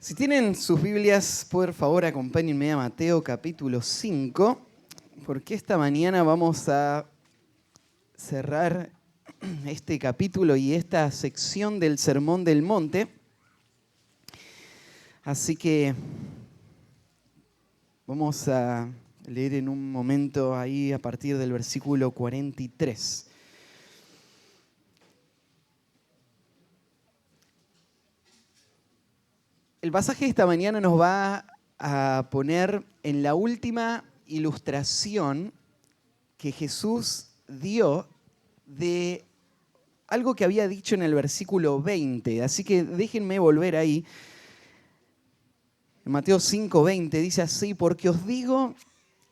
Si tienen sus Biblias, por favor acompáñenme a Mateo capítulo 5, porque esta mañana vamos a cerrar este capítulo y esta sección del Sermón del Monte. Así que vamos a leer en un momento ahí a partir del versículo 43. El pasaje de esta mañana nos va a poner en la última ilustración que Jesús dio de algo que había dicho en el versículo 20. Así que déjenme volver ahí. En Mateo 5:20 dice así: porque os digo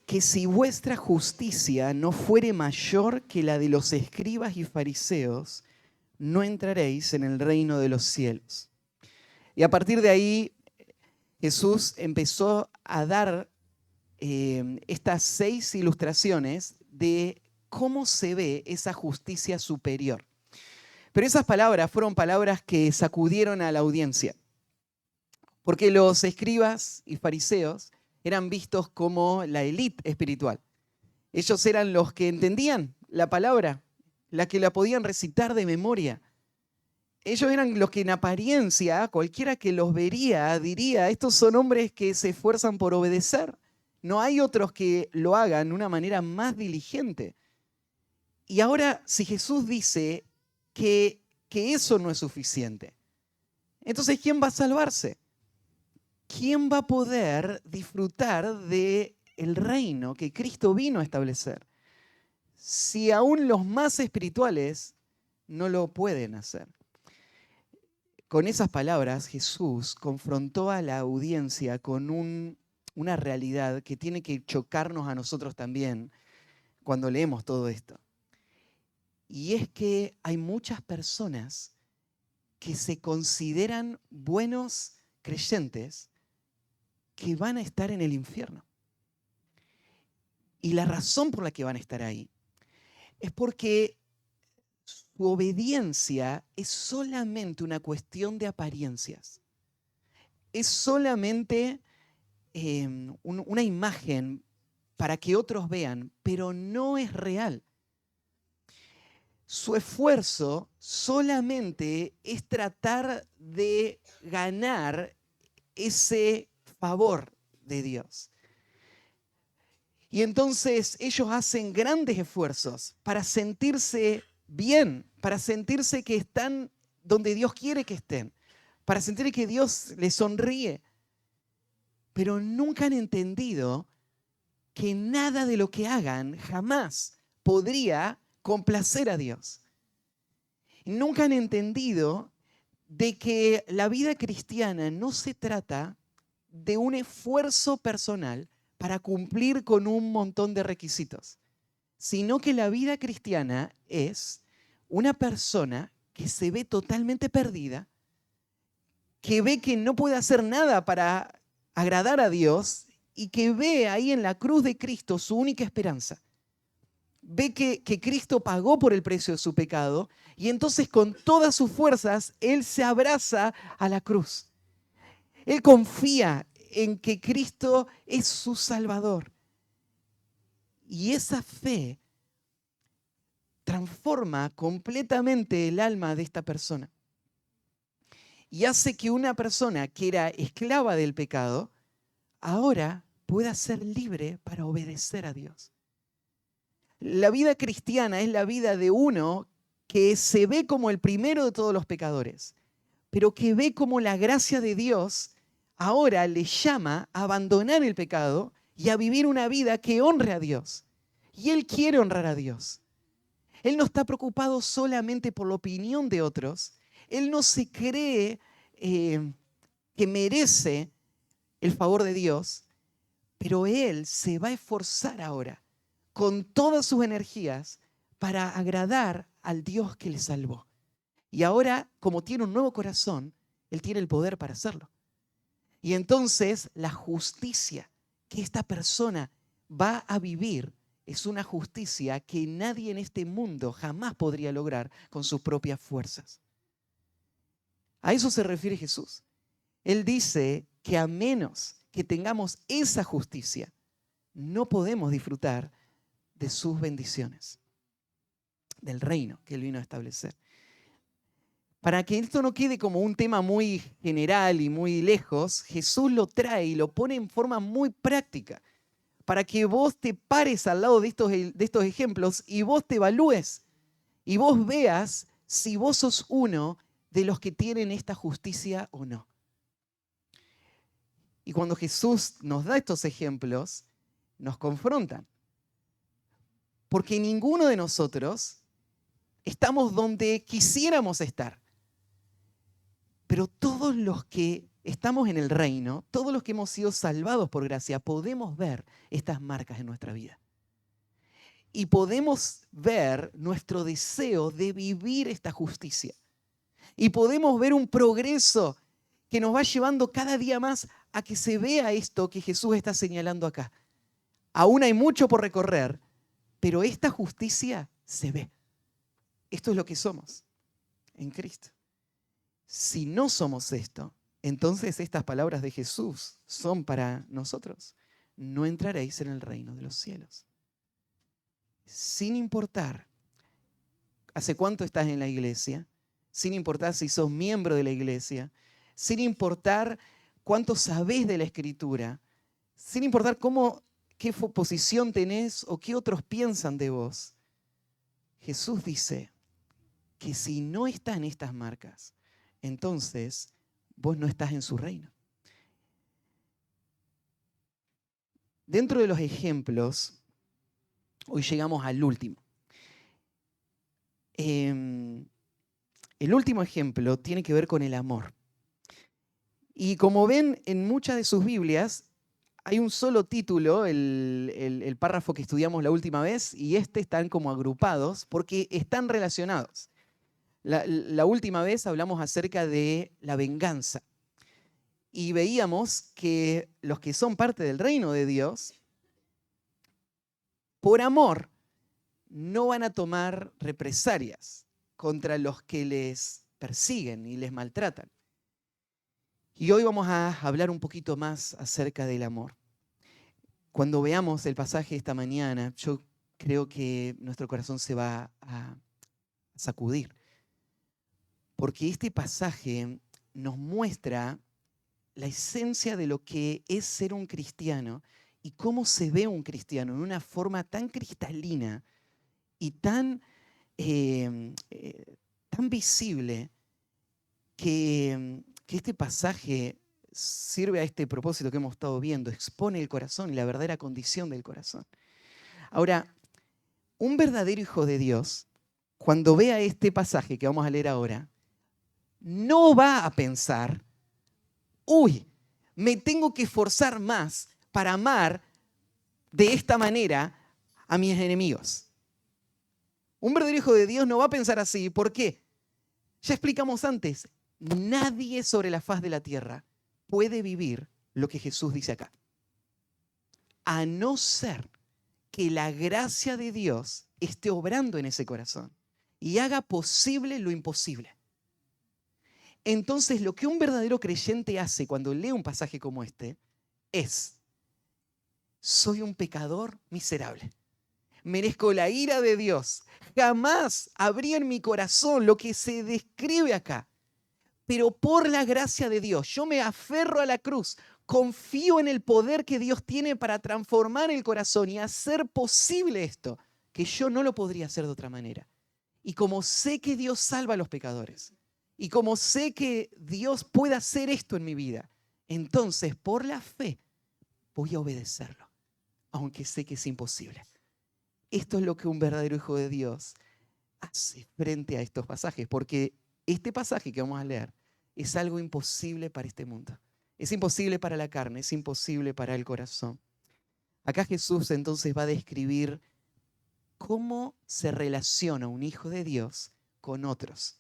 que si vuestra justicia no fuere mayor que la de los escribas y fariseos, no entraréis en el reino de los cielos. Y a partir de ahí, Jesús empezó a dar estas 6 ilustraciones de cómo se ve esa justicia superior. Pero esas palabras fueron palabras que sacudieron a la audiencia, porque los escribas y fariseos eran vistos como la élite espiritual. Ellos eran los que entendían la palabra, la que la podían recitar de memoria. Ellos eran los que en apariencia, cualquiera que los vería diría: estos son hombres que se esfuerzan por obedecer. No hay otros que lo hagan de una manera más diligente. Y ahora, si Jesús dice que eso no es suficiente, entonces ¿quién va a salvarse? ¿Quién va a poder disfrutar del reino que Cristo vino a establecer? Si aún los más espirituales no lo pueden hacer. Con esas palabras, Jesús confrontó a la audiencia con una realidad que tiene que chocarnos a nosotros también cuando leemos todo esto. Y es que hay muchas personas que se consideran buenos creyentes que van a estar en el infierno. Y la razón por la que van a estar ahí es porque su obediencia es solamente una cuestión de apariencias. Es solamente una imagen para que otros vean, pero no es real. Su esfuerzo solamente es tratar de ganar ese favor de Dios. Y entonces ellos hacen grandes esfuerzos para sentirse bien, para sentirse que están donde Dios quiere que estén, para sentir que Dios les sonríe. Pero nunca han entendido que nada de lo que hagan jamás podría complacer a Dios. Nunca han entendido de que la vida cristiana no se trata de un esfuerzo personal para cumplir con un montón de requisitos, sino que la vida cristiana es una persona que se ve totalmente perdida, que ve que no puede hacer nada para agradar a Dios y que ve ahí en la cruz de Cristo su única esperanza. Ve que Cristo pagó por el precio de su pecado y entonces con todas sus fuerzas Él se abraza a la cruz. Él confía en que Cristo es su Salvador. Y esa fe transforma completamente el alma de esta persona. Y hace que una persona que era esclava del pecado, ahora pueda ser libre para obedecer a Dios. La vida cristiana es la vida de uno que se ve como el primero de todos los pecadores, pero que ve como la gracia de Dios ahora le llama a abandonar el pecado y a vivir una vida que honre a Dios. Y él quiere honrar a Dios. Él no está preocupado solamente por la opinión de otros. Él no se cree que merece el favor de Dios, pero él se va a esforzar ahora con todas sus energías para agradar al Dios que le salvó. Y ahora, como tiene un nuevo corazón, él tiene el poder para hacerlo. Y entonces la justicia que esta persona va a vivir es una justicia que nadie en este mundo jamás podría lograr con sus propias fuerzas. A eso se refiere Jesús. Él dice que a menos que tengamos esa justicia, no podemos disfrutar de sus bendiciones, del reino que Él vino a establecer. Para que esto no quede como un tema muy general y muy lejos, Jesús lo trae y lo pone en forma muy práctica, para que vos te pares al lado de estos ejemplos y vos te evalúes y vos veas si vos sos uno de los que tienen esta justicia o no. Y cuando Jesús nos da estos ejemplos, nos confrontan. Porque ninguno de nosotros estamos donde quisiéramos estar. Pero todos los que estamos en el reino, todos los que hemos sido salvados por gracia, podemos ver estas marcas en nuestra vida. Y podemos ver nuestro deseo de vivir esta justicia. Y podemos ver un progreso que nos va llevando cada día más a que se vea esto que Jesús está señalando acá. Aún hay mucho por recorrer, pero esta justicia se ve. Esto es lo que somos en Cristo. Si no somos esto, entonces estas palabras de Jesús son para nosotros. No entraréis en el reino de los cielos. Sin importar hace cuánto estás en la iglesia, sin importar si sos miembro de la iglesia, sin importar cuánto sabés de la Escritura, sin importar qué posición tenés o qué otros piensan de vos, Jesús dice que si no están estas marcas, entonces vos no estás en su reino. Dentro de los ejemplos, hoy llegamos al último. El último ejemplo tiene que ver con el amor. Y como ven en muchas de sus Biblias, hay un solo título, el párrafo que estudiamos la última vez, y están como agrupados porque están relacionados. La última vez hablamos acerca de la venganza. Y veíamos que los que son parte del reino de Dios, por amor, no van a tomar represalias contra los que les persiguen y les maltratan. Y hoy vamos a hablar un poquito más acerca del amor. Cuando veamos el pasaje esta mañana, yo creo que nuestro corazón se va a sacudir. Porque este pasaje nos muestra la esencia de lo que es ser un cristiano y cómo se ve un cristiano en una forma tan cristalina y tan visible que este pasaje sirve a este propósito que hemos estado viendo, expone el corazón y la verdadera condición del corazón. Ahora, un verdadero hijo de Dios, cuando vea este pasaje que vamos a leer ahora, no va a pensar, uy, me tengo que esforzar más para amar de esta manera a mis enemigos. Un verdadero hijo de Dios no va a pensar así. ¿Por qué? Ya explicamos antes, nadie sobre la faz de la tierra puede vivir lo que Jesús dice acá. A no ser que la gracia de Dios esté obrando en ese corazón y haga posible lo imposible. Entonces, lo que un verdadero creyente hace cuando lee un pasaje como este es: soy un pecador miserable. Merezco la ira de Dios. Jamás habría en mi corazón lo que se describe acá. Pero por la gracia de Dios, yo me aferro a la cruz. Confío en el poder que Dios tiene para transformar el corazón y hacer posible esto, que yo no lo podría hacer de otra manera. Y como sé que Dios salva a los pecadores, y como sé que Dios puede hacer esto en mi vida, entonces por la fe voy a obedecerlo, aunque sé que es imposible. Esto es lo que un verdadero hijo de Dios hace frente a estos pasajes, porque este pasaje que vamos a leer es algo imposible para este mundo. Es imposible para la carne, es imposible para el corazón. Acá Jesús entonces va a describir cómo se relaciona un hijo de Dios con otros.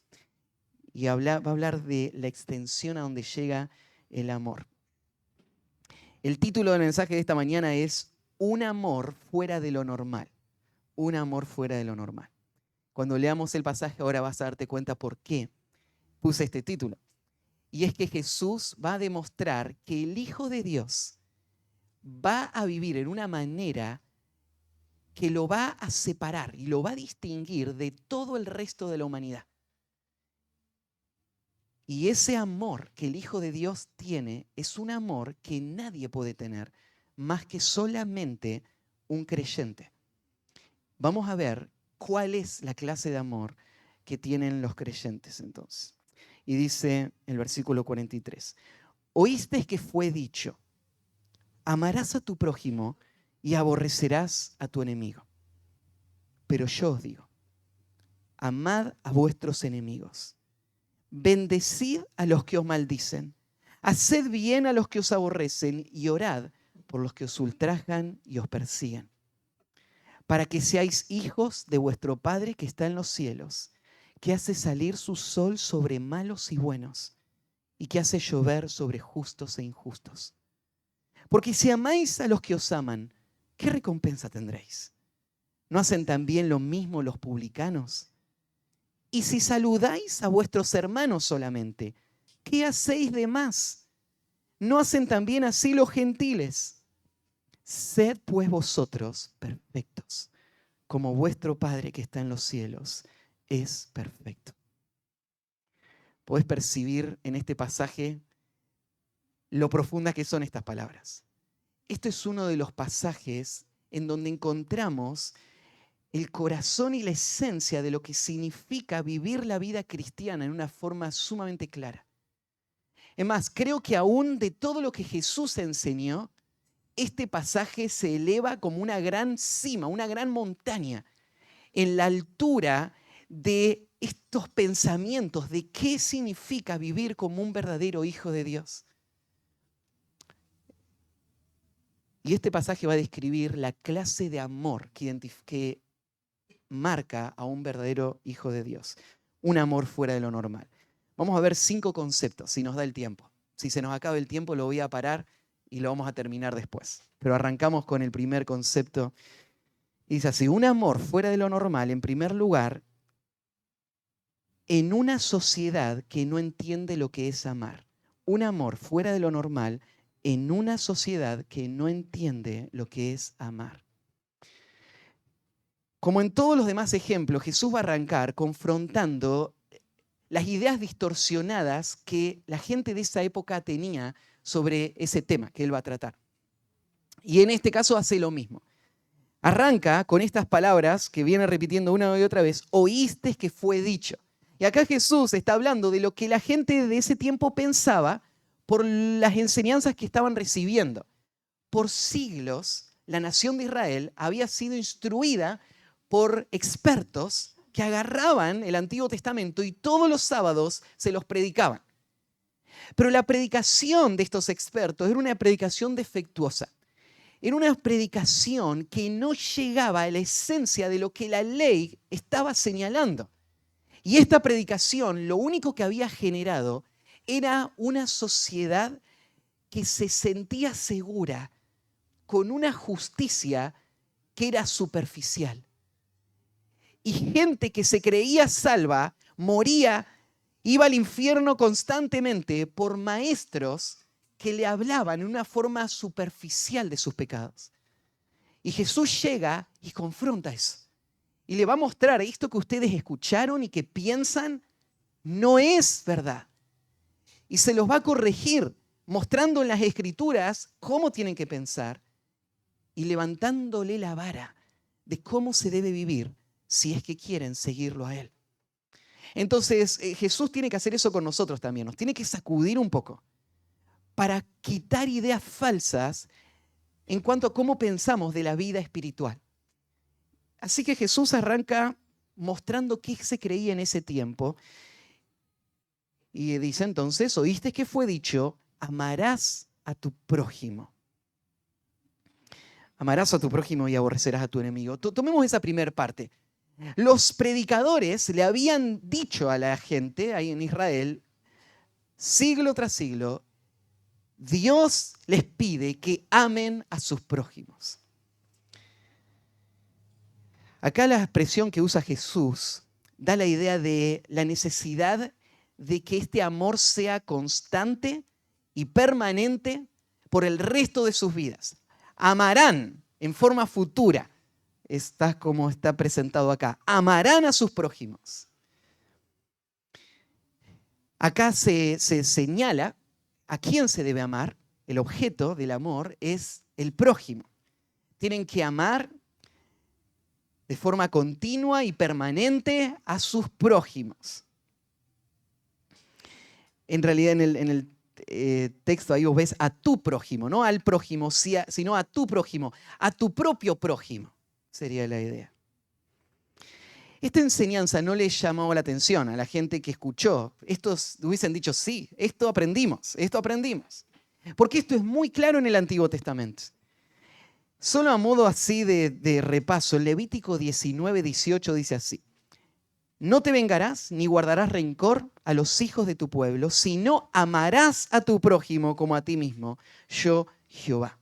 Y va a hablar de la extensión a donde llega el amor. El título del mensaje de esta mañana es Un amor fuera de lo normal. Un amor fuera de lo normal. Cuando leamos el pasaje ahora vas a darte cuenta por qué puse este título. Y es que Jesús va a demostrar que el Hijo de Dios va a vivir en una manera que lo va a separar y lo va a distinguir de todo el resto de la humanidad. Y ese amor que el Hijo de Dios tiene es un amor que nadie puede tener más que solamente un creyente. Vamos a ver cuál es la clase de amor que tienen los creyentes entonces. Y dice el versículo 43, oísteis que fue dicho, amarás a tu prójimo y aborrecerás a tu enemigo. Pero yo os digo, amad a vuestros enemigos, bendecid a los que os maldicen, haced bien a los que os aborrecen y orad por los que os ultrajan y os persiguen, para que seáis hijos de vuestro Padre que está en los cielos, que hace salir su sol sobre malos y buenos, y que hace llover sobre justos e injustos. Porque si amáis a los que os aman, ¿qué recompensa tendréis? ¿No hacen también lo mismo los publicanos? Y si saludáis a vuestros hermanos solamente, ¿qué hacéis de más? ¿No hacen también así los gentiles? Sed pues vosotros perfectos, como vuestro Padre que está en los cielos es perfecto. Podés percibir en este pasaje lo profundas que son estas palabras. Esto es uno de los pasajes en donde encontramos el corazón y la esencia de lo que significa vivir la vida cristiana en una forma sumamente clara. Es más, creo que aún de todo lo que Jesús enseñó, este pasaje se eleva como una gran cima, una gran montaña, en la altura de estos pensamientos de qué significa vivir como un verdadero hijo de Dios. Y este pasaje va a describir la clase de amor que marca a un verdadero hijo de Dios. Un amor fuera de lo normal. Vamos a ver 5 conceptos, si nos da el tiempo. Si se nos acaba el tiempo, lo voy a parar y lo vamos a terminar después. Pero arrancamos con el primer concepto. Y dice así, un amor fuera de lo normal, en primer lugar, en una sociedad que no entiende lo que es amar. Un amor fuera de lo normal en una sociedad que no entiende lo que es amar. Como en todos los demás ejemplos, Jesús va a arrancar confrontando las ideas distorsionadas que la gente de esa época tenía sobre ese tema que él va a tratar. Y en este caso hace lo mismo. Arranca con estas palabras que viene repitiendo una y otra vez, oíste que fue dicho. Y acá Jesús está hablando de lo que la gente de ese tiempo pensaba por las enseñanzas que estaban recibiendo. Por siglos, la nación de Israel había sido instruida por expertos que agarraban el Antiguo Testamento y todos los sábados se los predicaban. Pero la predicación de estos expertos era una predicación defectuosa. Era una predicación que no llegaba a la esencia de lo que la ley estaba señalando. Y esta predicación lo único que había generado era una sociedad que se sentía segura con una justicia que era superficial. Y gente que se creía salva, moría, iba al infierno constantemente por maestros que le hablaban en una forma superficial de sus pecados. Y Jesús llega y confronta eso. Y le va a mostrar esto que ustedes escucharon y que piensan no es verdad. Y se los va a corregir mostrando en las Escrituras cómo tienen que pensar y levantándole la vara de cómo se debe vivir si es que quieren seguirlo a Él. Entonces Jesús tiene que hacer eso con nosotros también. Nos tiene que sacudir un poco para quitar ideas falsas en cuanto a cómo pensamos de la vida espiritual. Así que Jesús arranca mostrando qué se creía en ese tiempo. Y dice entonces, oíste que fue dicho, amarás a tu prójimo. Amarás a tu prójimo y aborrecerás a tu enemigo. Tomemos esa primera parte. Los predicadores le habían dicho a la gente ahí en Israel, siglo tras siglo, Dios les pide que amen a sus prójimos. Acá la expresión que usa Jesús da la idea de la necesidad de que este amor sea constante y permanente por el resto de sus vidas. Amarán en forma futura, está como está presentado acá, amarán a sus prójimos. Acá se señala a quién se debe amar. El objeto del amor es el prójimo. Tienen que amar de forma continua y permanente a sus prójimos. En realidad en el texto ahí vos ves a tu prójimo, no al prójimo, sino a tu prójimo, a tu propio prójimo, sería la idea. Esta enseñanza no les llamó la atención a la gente que escuchó. Estos hubiesen dicho, sí, esto aprendimos. Porque esto es muy claro en el Antiguo Testamento. Solo a modo así de repaso, Levítico 19:18 dice así: no te vengarás ni guardarás rencor a los hijos de tu pueblo, sino amarás a tu prójimo como a ti mismo, yo Jehová.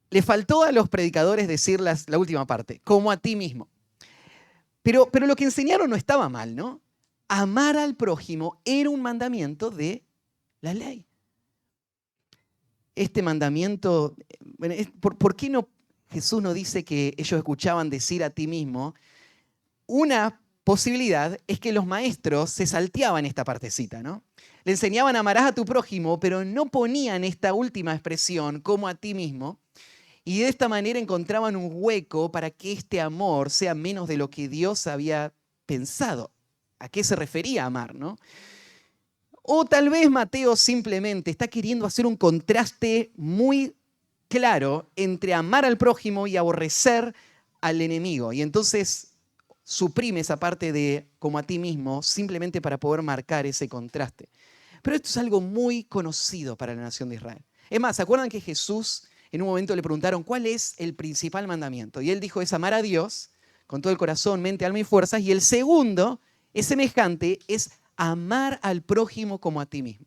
Le faltó a los predicadores decir la última parte, como a ti mismo. Pero lo que enseñaron no estaba mal, ¿no? Amar al prójimo era un mandamiento de la ley. Este mandamiento, ¿por qué no Jesús no dice que ellos escuchaban decir a ti mismo? Una posibilidad es que los maestros se salteaban esta partecita, ¿no? Le enseñaban amarás a tu prójimo, pero no ponían esta última expresión, como a ti mismo, y de esta manera encontraban un hueco para que este amor sea menos de lo que Dios había pensado. ¿A qué se refería amar, no? O tal vez Mateo simplemente está queriendo hacer un contraste muy claro entre amar al prójimo y aborrecer al enemigo. Y entonces suprime esa parte de como a ti mismo simplemente para poder marcar ese contraste. Pero esto es algo muy conocido para la nación de Israel. Es más, ¿se acuerdan que Jesús en un momento le preguntaron cuál es el principal mandamiento? Y él dijo es amar a Dios con todo el corazón, mente, alma y fuerzas. Y el segundo es semejante, es amar al prójimo como a ti mismo.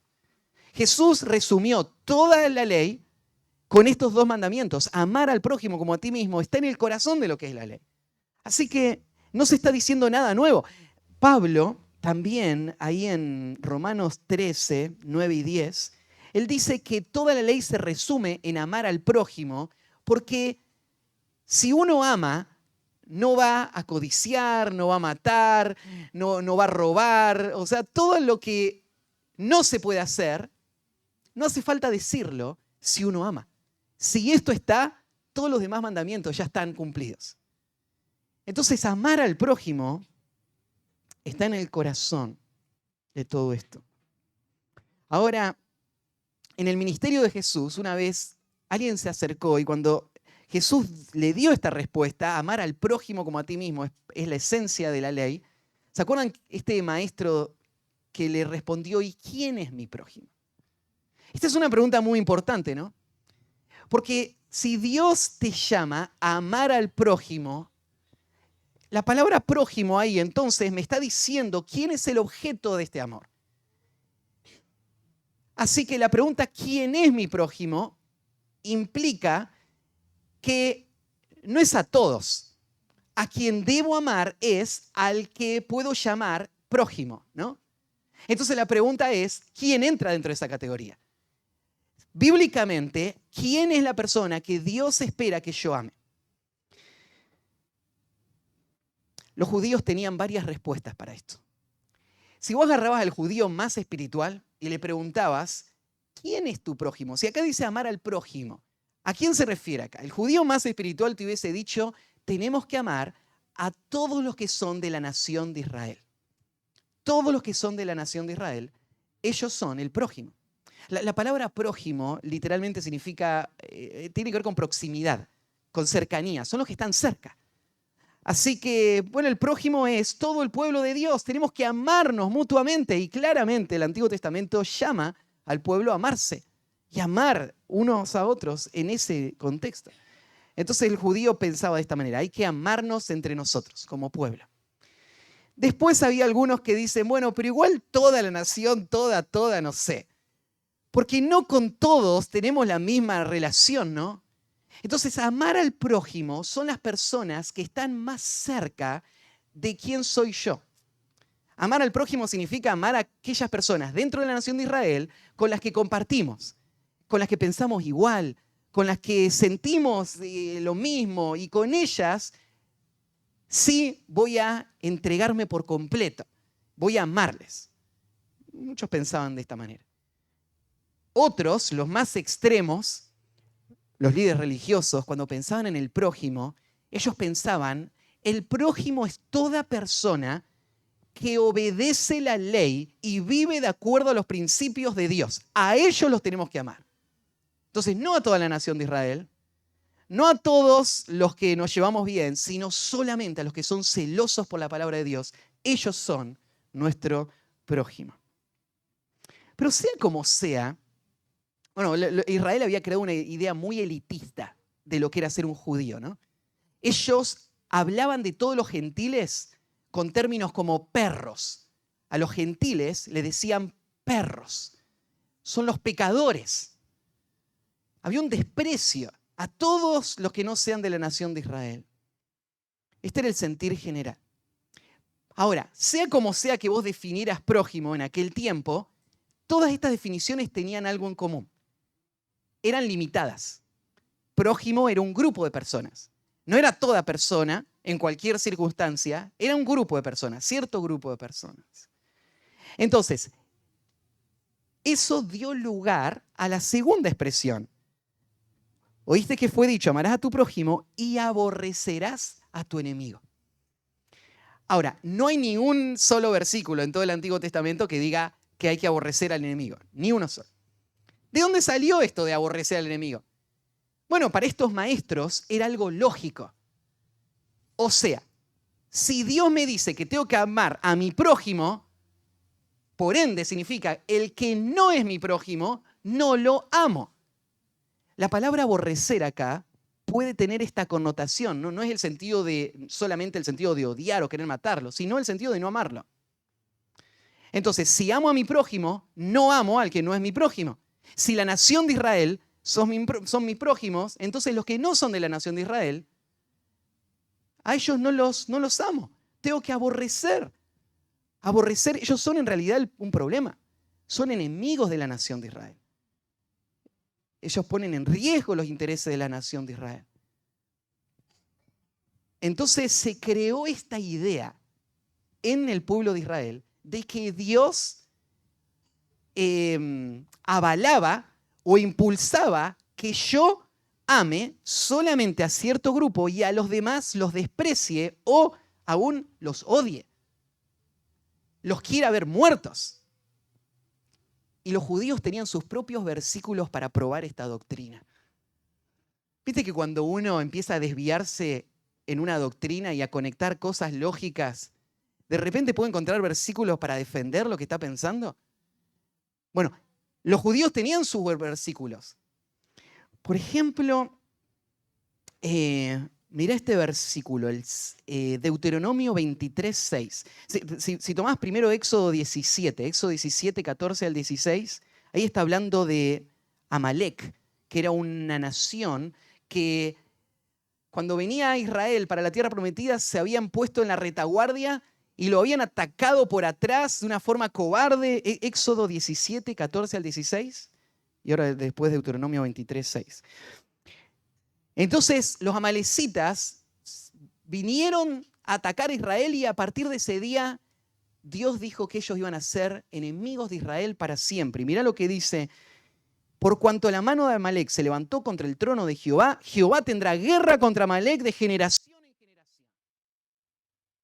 Jesús resumió toda la ley con estos dos mandamientos. Amar al prójimo como a ti mismo está en el corazón de lo que es la ley. Así que no se está diciendo nada nuevo. Pablo también, ahí en Romanos 13, 9 y 10, él dice que toda la ley se resume en amar al prójimo, porque si uno ama, no va a codiciar, no va a matar, no va a robar. O sea, todo lo que no se puede hacer, no hace falta decirlo si uno ama. Si esto está, todos los demás mandamientos ya están cumplidos. Entonces, amar al prójimo está en el corazón de todo esto. Ahora, en el ministerio de Jesús, una vez alguien se acercó y cuando Jesús le dio esta respuesta, amar al prójimo como a ti mismo es la esencia de la ley. ¿Se acuerdan este maestro que le respondió, ¿y quién es mi prójimo? Esta es una pregunta muy importante, ¿no? Porque si Dios te llama a amar al prójimo, la palabra prójimo ahí entonces me está diciendo quién es el objeto de este amor. Así que la pregunta ¿quién es mi prójimo? Implica que no es a todos. A quien debo amar es al que puedo llamar prójimo, ¿no? Entonces la pregunta es, ¿quién entra dentro de esa categoría? Bíblicamente, ¿quién es la persona que Dios espera que yo ame? Los judíos tenían varias respuestas para esto. Si vos agarrabas al judío más espiritual y le preguntabas, ¿quién es tu prójimo? Si acá dice amar al prójimo, ¿a quién se refiere acá? El judío más espiritual te hubiese dicho, tenemos que amar a todos los que son de la nación de Israel. Todos los que son de la nación de Israel, ellos son el prójimo. La palabra prójimo literalmente significa, tiene que ver con proximidad, con cercanía, son los que están cerca. Así que, bueno, el prójimo es todo el pueblo de Dios. Tenemos que amarnos mutuamente y claramente el Antiguo Testamento llama al pueblo a amarse y amar unos a otros en ese contexto. Entonces el judío pensaba de esta manera, hay que amarnos entre nosotros como pueblo. Después había algunos que dicen, bueno, pero igual toda la nación, toda, no sé. Porque no con todos tenemos la misma relación, ¿no? Entonces, amar al prójimo son las personas que están más cerca de quién soy yo. Amar al prójimo significa amar a aquellas personas dentro de la nación de Israel con las que compartimos, con las que pensamos igual, con las que sentimos lo mismo y con ellas sí voy a entregarme por completo, voy a amarles. Muchos pensaban de esta manera. Otros, los más extremos, los líderes religiosos, cuando pensaban en el prójimo, ellos pensaban, el prójimo es toda persona que obedece la ley y vive de acuerdo a los principios de Dios. A ellos los tenemos que amar. Entonces, no a toda la nación de Israel, no a todos los que nos llevamos bien, sino solamente a los que son celosos por la palabra de Dios. Ellos son nuestro prójimo. Pero sea como sea, bueno, Israel había creado una idea muy elitista de lo que era ser un judío, ¿no? Ellos hablaban de todos los gentiles con términos como perros. A los gentiles le decían perros. Son los pecadores. Había un desprecio a todos los que no sean de la nación de Israel. Este era el sentir general. Ahora, sea como sea que vos definieras prójimo en aquel tiempo, todas estas definiciones tenían algo en común. Eran limitadas. Prójimo era un grupo de personas. No era toda persona, en cualquier circunstancia, era un grupo de personas, cierto grupo de personas. Entonces, eso dio lugar a la segunda expresión. Oíste que fue dicho, amarás a tu prójimo y aborrecerás a tu enemigo. Ahora, no hay ni un solo versículo en todo el Antiguo Testamento que diga que hay que aborrecer al enemigo. Ni uno solo. ¿De dónde salió esto de aborrecer al enemigo? Bueno, para estos maestros era algo lógico. O sea, si Dios me dice que tengo que amar a mi prójimo, por ende significa el que no es mi prójimo, no lo amo. La palabra aborrecer acá puede tener esta connotación, no es el sentido de, solamente el sentido de odiar o querer matarlo, sino el sentido de no amarlo. Entonces, si amo a mi prójimo, no amo al que no es mi prójimo. Si la nación de Israel son mis prójimos, entonces los que no son de la nación de Israel, a ellos no los amo. Tengo que aborrecer. Aborrecer, ellos son en realidad un problema. Son enemigos de la nación de Israel. Ellos ponen en riesgo los intereses de la nación de Israel. Entonces se creó esta idea en el pueblo de Israel de que Dios avalaba o impulsaba que yo ame solamente a cierto grupo y a los demás los desprecie o aún los odie. Los quiera ver muertos. Y los judíos tenían sus propios versículos para probar esta doctrina. ¿Viste que cuando uno empieza a desviarse en una doctrina y a conectar cosas lógicas, de repente puede encontrar versículos para defender lo que está pensando? Bueno, los judíos tenían sus versículos. Por ejemplo, mirá este versículo, el Deuteronomio 23:6. Si tomás primero Éxodo 17, 14 al 16, ahí está hablando de Amalek, que era una nación que cuando venía Israel para la tierra prometida se habían puesto en la retaguardia y lo habían atacado por atrás de una forma cobarde. Éxodo 17, 14 al 16 y ahora después Deuteronomio 23:6. Entonces los amalecitas vinieron a atacar a Israel y a partir de ese día Dios dijo que ellos iban a ser enemigos de Israel para siempre. Y mirá lo que dice: por cuanto la mano de Amalek se levantó contra el trono de Jehová, Jehová tendrá guerra contra Amalek de generación en generación.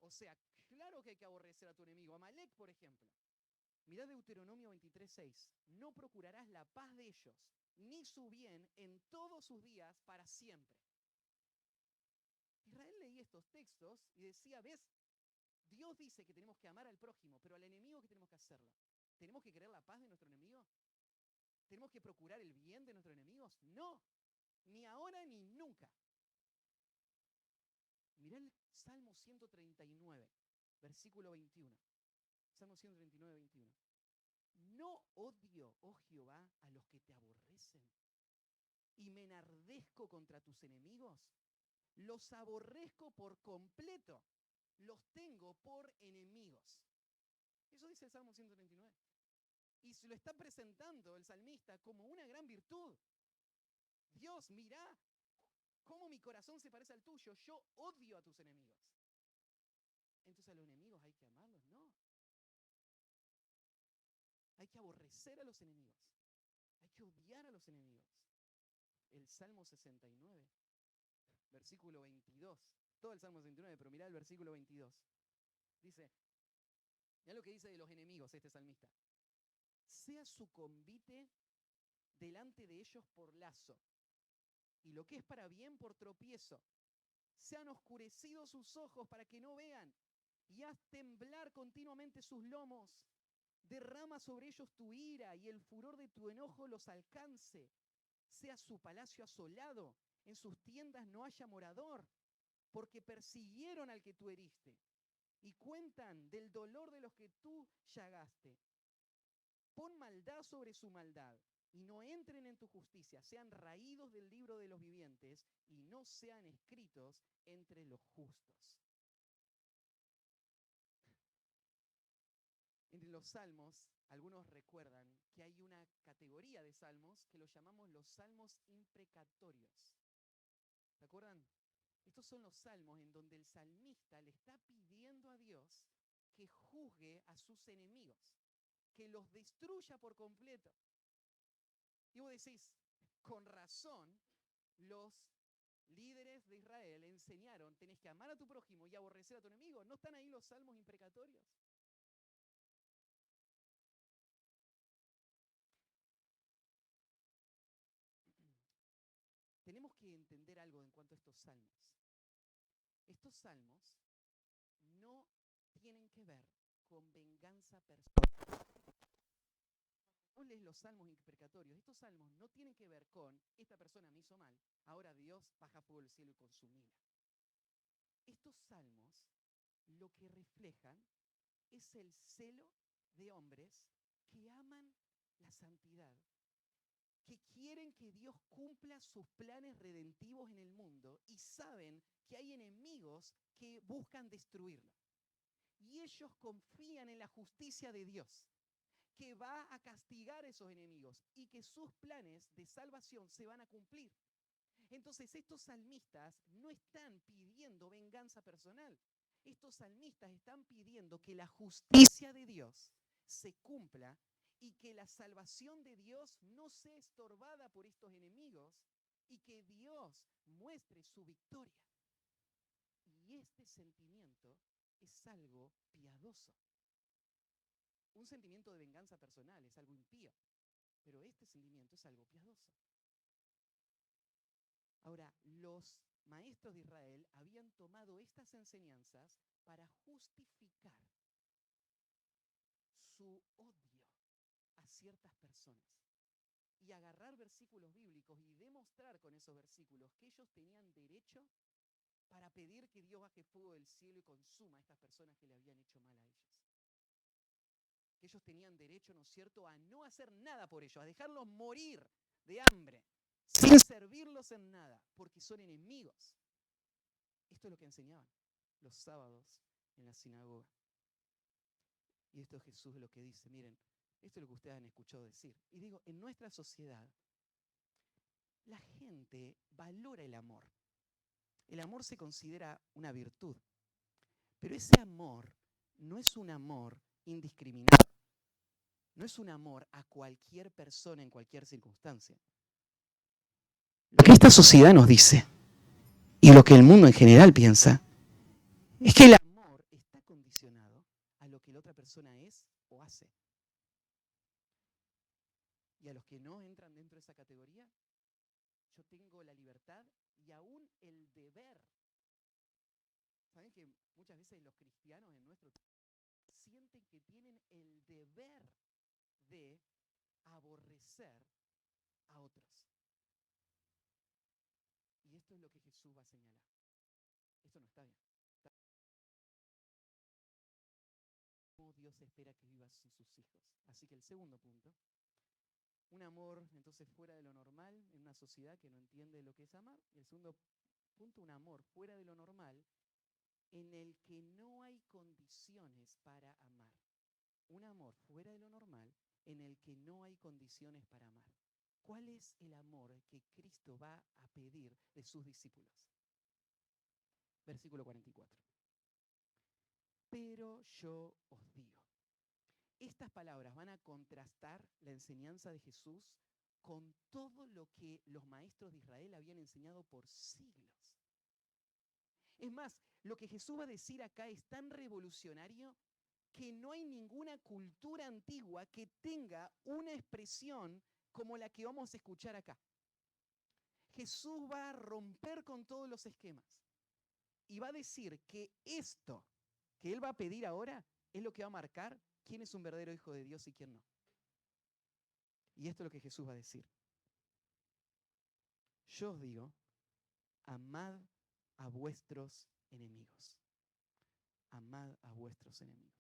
O sea, claro que hay que aborrecer a tu enemigo. Amalek, por ejemplo. Mirá Deuteronomio 23:6. No procurarás la paz de ellos, ni su bien en todos sus días para siempre. Israel leía estos textos y decía, ¿ves? Dios dice que tenemos que amar al prójimo, pero al enemigo, ¿qué tenemos que hacerlo? ¿Tenemos que querer la paz de nuestro enemigo? ¿Tenemos que procurar el bien de nuestros enemigos? No, ni ahora ni nunca. Mirá el Salmo 139, versículo 21. Salmo 139, 21. No odio, oh Jehová, a los que te aborrecen, y me enardezco contra tus enemigos. Los aborrezco por completo, los tengo por enemigos. Eso dice el Salmo 139. Y se lo está presentando el salmista como una gran virtud. Dios, mirá cómo mi corazón se parece al tuyo. Yo odio a tus enemigos. Entonces, ¿a los enemigos hay que amarlos? No. Hay que aborrecer a los enemigos. Hay que odiar a los enemigos. El Salmo 69, versículo 22. Todo el Salmo 69, pero mirá el versículo 22. Dice, mirá lo que dice de los enemigos este salmista. Sea su convite delante de ellos por lazo, y lo que es para bien por tropiezo. Sean oscurecidos sus ojos para que no vean, y haz temblar continuamente sus lomos. Derrama sobre ellos tu ira, y el furor de tu enojo los alcance. Sea su palacio asolado, en sus tiendas no haya morador, porque persiguieron al que tú heriste, y cuentan del dolor de los que tú llagaste. Pon maldad sobre su maldad, y no entren en tu justicia. Sean raídos del libro de los vivientes, y no sean escritos entre los justos. Entre los salmos, algunos recuerdan que hay una categoría de salmos que los llamamos los salmos imprecatorios. ¿Se acuerdan? Estos son los salmos en donde el salmista le está pidiendo a Dios que juzgue a sus enemigos, que los destruya por completo. Y vos decís, con razón, los líderes de Israel enseñaron, tenés que amar a tu prójimo y aborrecer a tu enemigo. ¿No están ahí los salmos imprecatorios? Tenemos que entender algo en cuanto a estos salmos. Estos salmos no tienen que ver con venganza personal. Vos lees los salmos imprecatorios, estos salmos no tienen que ver con esta persona me hizo mal, ahora Dios baja fuego del cielo y consumila. Estos salmos lo que reflejan es el celo de hombres que aman la santidad, que quieren que Dios cumpla sus planes redentivos en el mundo y saben que hay enemigos que buscan destruirlo. Y ellos confían en la justicia de Dios, que va a castigar a esos enemigos y que sus planes de salvación se van a cumplir. Entonces estos salmistas no están pidiendo venganza personal. Estos salmistas están pidiendo que la justicia de Dios se cumpla y que la salvación de Dios no sea estorbada por estos enemigos y que Dios muestre su victoria. Y este sentimiento es algo piadoso. Un sentimiento de venganza personal es algo impío, pero este sentimiento es algo piadoso. Ahora, los maestros de Israel habían tomado estas enseñanzas para justificar su odio a ciertas personas y agarrar versículos bíblicos y demostrar con esos versículos que ellos tenían derecho para pedir que Dios baje fuego del cielo y consuma a estas personas que le habían hecho mal a ellos. Que ellos tenían derecho, ¿no es cierto?, a no hacer nada por ellos, a dejarlos morir de hambre, sin servirlos en nada, porque son enemigos. Esto es lo que enseñaban los sábados en la sinagoga. Y esto es Jesús lo que dice, miren, esto es lo que ustedes han escuchado decir. Y digo, en nuestra sociedad, la gente valora el amor. El amor se considera una virtud, pero ese amor no es un amor indiscriminado. No es un amor a cualquier persona en cualquier circunstancia. Lo que esta sociedad nos dice, y lo que el mundo en general piensa, es que el amor está condicionado a lo que la otra persona es o hace. Y a los que no entran dentro de esa categoría, yo tengo la libertad y aún el deber. ¿Saben que muchas veces los cristianos en nuestro tiempo sienten que tienen el deber de aborrecer a otros? Y esto es lo que Jesús va a señalar. Esto no está bien. Cómo Dios espera que vivas sin sus hijos. Así que el segundo punto, un amor entonces fuera de lo normal en una sociedad que no entiende lo que es amar. Y el segundo punto, un amor fuera de lo normal en el que no hay condiciones para amar. un amor fuera de lo normal en el que no hay condiciones para amar. ¿Cuál es el amor que Cristo va a pedir de sus discípulos? Versículo 44. Pero yo os digo. Estas palabras van a contrastar la enseñanza de Jesús con todo lo que los maestros de Israel habían enseñado por siglos. Es más, lo que Jesús va a decir acá es tan revolucionario que no hay ninguna cultura antigua que tenga una expresión como la que vamos a escuchar acá. Jesús va a romper con todos los esquemas y va a decir que esto que Él va a pedir ahora es lo que va a marcar quién es un verdadero hijo de Dios y quién no. Y esto es lo que Jesús va a decir. Yo os digo, amad a vuestros enemigos. Amad a vuestros enemigos.